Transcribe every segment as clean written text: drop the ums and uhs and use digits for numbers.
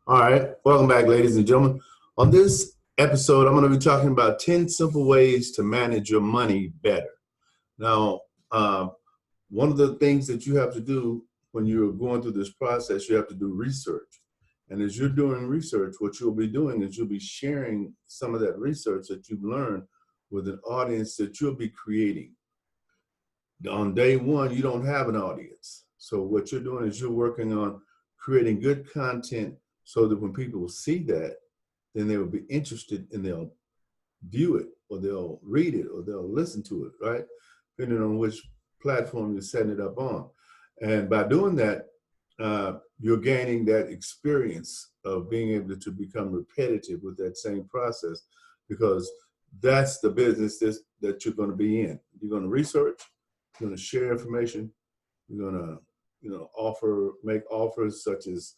All right, welcome back, ladies and gentlemen. On this episode, I'm going to be talking about 10 simple ways to manage your money better. Now, um, one of the things that you have to do when you're going through this process, you have to do research. And as you're doing research, what you'll be doing is you'll be sharing some of that research that you've learned with an audience that you'll be creating. On day one, you don't have an audience. So what you're doing is you're working on creating good content so that when people see that, then they will be interested and they'll view it or they'll read it or they'll listen to it, right? Depending on which platform you're setting it up on. And by doing that, you're gaining that experience of being able to become repetitive with that same process because that's the business that you're going to be in. You're going to research, you're going to share information, you're going to make offers such as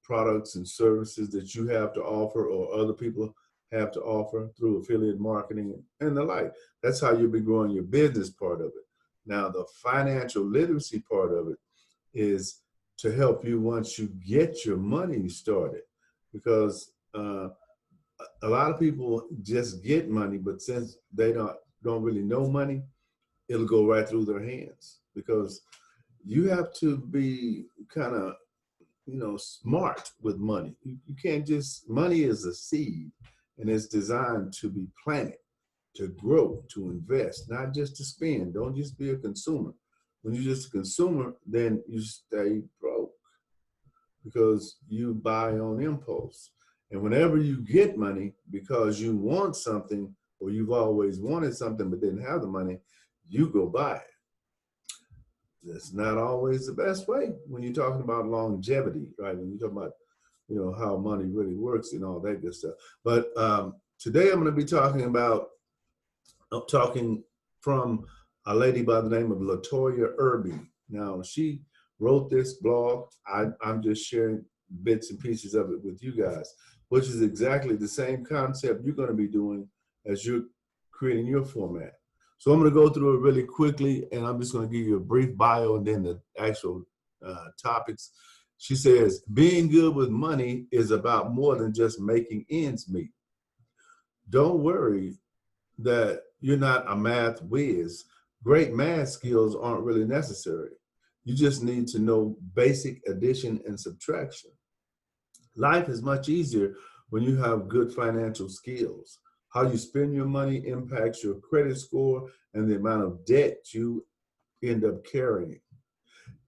products and services that you have to offer or other people have to offer through affiliate marketing and the like. That's how you'll be growing your business part of it. Now, the financial literacy part of it is to help you once you get your money started, because a lot of people just get money, but since they don't really know money, it'll go right through their hands because you have to be kind of smart with money. You can't just, money is a seed and it's designed to be planted, to grow, to invest, not just to spend. Don't just be a consumer. When you're just a consumer, then you stay broke because you buy on impulse. And whenever you get money because you want something or you've always wanted something but didn't have the money, you go buy it. That's not always the best way when you're talking about longevity, right? When you talk about, how money really works and all that good stuff. But today I'm going to be talking from a lady by the name of Latoya Irby. Now, she wrote this blog. I'm just sharing bits and pieces of it with you guys, which is exactly the same concept you're going to be doing as you're creating your format. So I'm going to go through it really quickly, and I'm just going to give you a brief bio and then the actual topics. She says, being good with money is about more than just making ends meet. Don't worry that you're not a math whiz. Great math skills aren't really necessary. You just need to know basic addition and subtraction. Life is much easier when you have good financial skills. How you spend your money impacts your credit score and the amount of debt you end up carrying.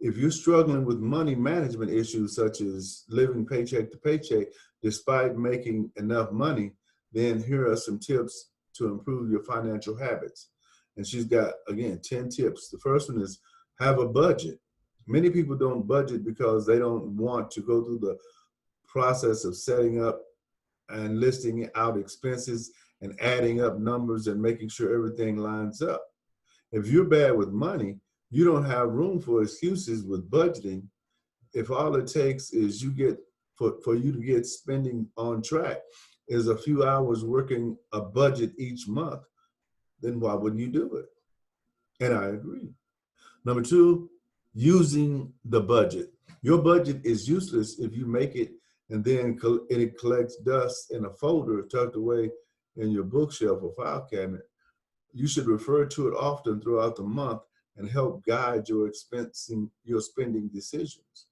If you're struggling with money management issues such as living paycheck to paycheck despite making enough money, then here are some tips to improve your financial habits. And she's got, again, 10 tips. The first one is have a budget. Many people don't budget because they don't want to go through the process of setting up and listing out expenses and adding up numbers and making sure everything lines up. If you're bad with money, you don't have room for excuses with budgeting. If all it takes is for you to get spending on track is a few hours working a budget each month, then why wouldn't you do it? And I agree. Number two, using the budget. Your budget is useless if you make it and then it collects dust in a folder tucked away in your bookshelf or file cabinet. You should refer to it often throughout the month and help guide your spending decisions.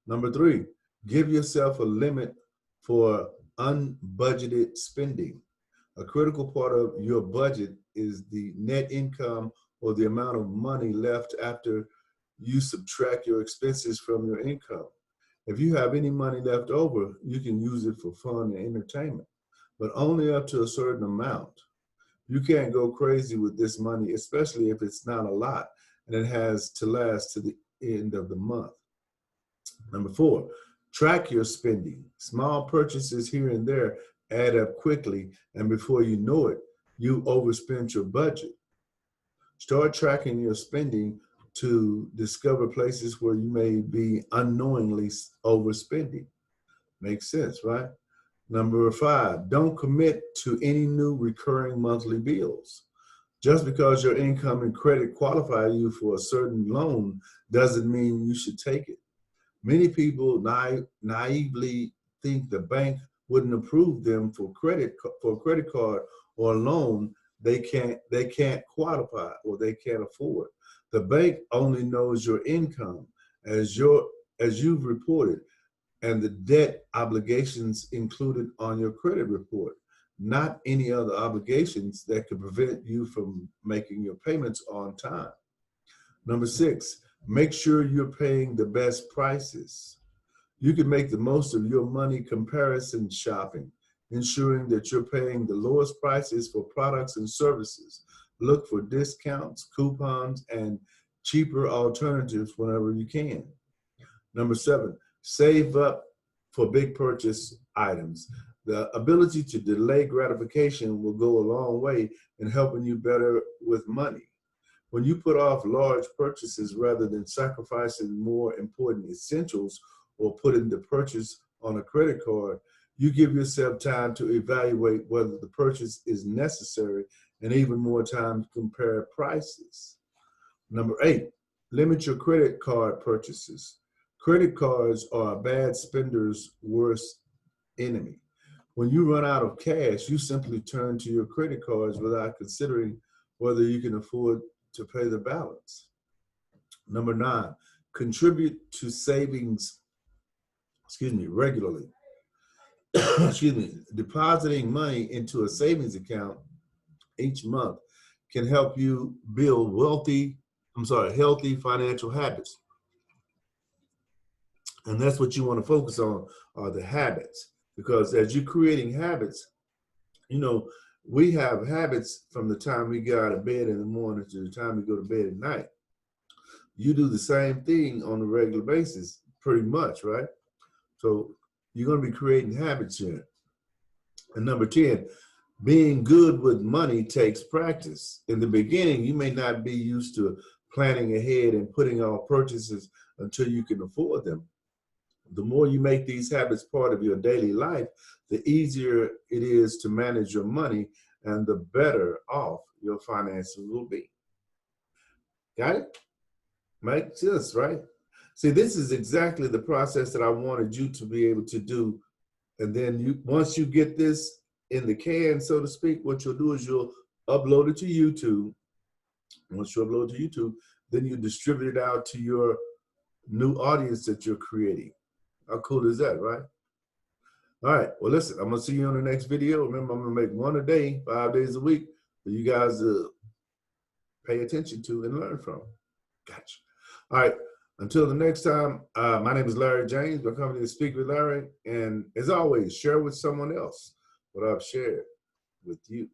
Number three, give yourself a limit for unbudgeted spending. A critical part of your budget is the net income or the amount of money left after you subtract your expenses from your income. If you have any money left over, you can use it for fun and entertainment, but only up to a certain amount. You can't go crazy with this money, especially if it's not a lot and it has to last to the end of the month. Number four, track your spending. Small purchases here and there add up quickly, and before you know it, you overspent your budget. Start tracking your spending to discover places where you may be unknowingly overspending. Makes sense, right? Number five, don't commit to any new recurring monthly bills. Just because your income and credit qualify you for a certain loan doesn't mean you should take it. Many people naively think the bank wouldn't approve them for a credit card or a loan they can't qualify or they can't afford. The bank only knows your income as you've reported and the debt obligations included on your credit report, not any other obligations that could prevent you from making your payments on time. Number 6, make sure you're paying the best prices. You can make the most of your money comparison shopping, ensuring that you're paying the lowest prices for products and services. Look for discounts, coupons, and cheaper alternatives whenever you can. Number 7, save up for big purchase items. The ability to delay gratification will go a long way in helping you better with money. When you put off large purchases rather than sacrificing more important essentials or putting the purchase on a credit card, you give yourself time to evaluate whether the purchase is necessary and even more time to compare prices. Number 8, limit your credit card purchases. Credit cards are a bad spender's worst enemy. When you run out of cash, you simply turn to your credit cards without considering whether you can afford to pay the balance. Number 9, contribute to savings, regularly. Depositing money into a savings account each month can help you build healthy financial habits. And that's what you want to focus on, are the habits. Because as you're creating habits, we have habits from the time we get out of bed in the morning to the time we go to bed at night. You do the same thing on a regular basis, pretty much, right? So you're going to be creating habits here. And number 10, being good with money takes practice. In the beginning, you may not be used to planning ahead and putting off purchases until you can afford them. The more you make these habits part of your daily life, the easier it is to manage your money and the better off your finances will be. Got it? Makes sense, right? See, this is exactly the process that I wanted you to be able to do. And then once you get this in the can, so to speak, what you'll do is you'll upload it to YouTube. Once you upload it to YouTube, then you distribute it out to your new audience that you're creating. How cool is that, right? All right, well, listen, I'm going to see you on the next video. Remember, I'm going to make one a day, 5 days a week, for you guys to pay attention to and learn from. Gotcha. All right, until the next time, my name is Larry James. My company is Speak with Larry. And as always, share with someone else what I've shared with you.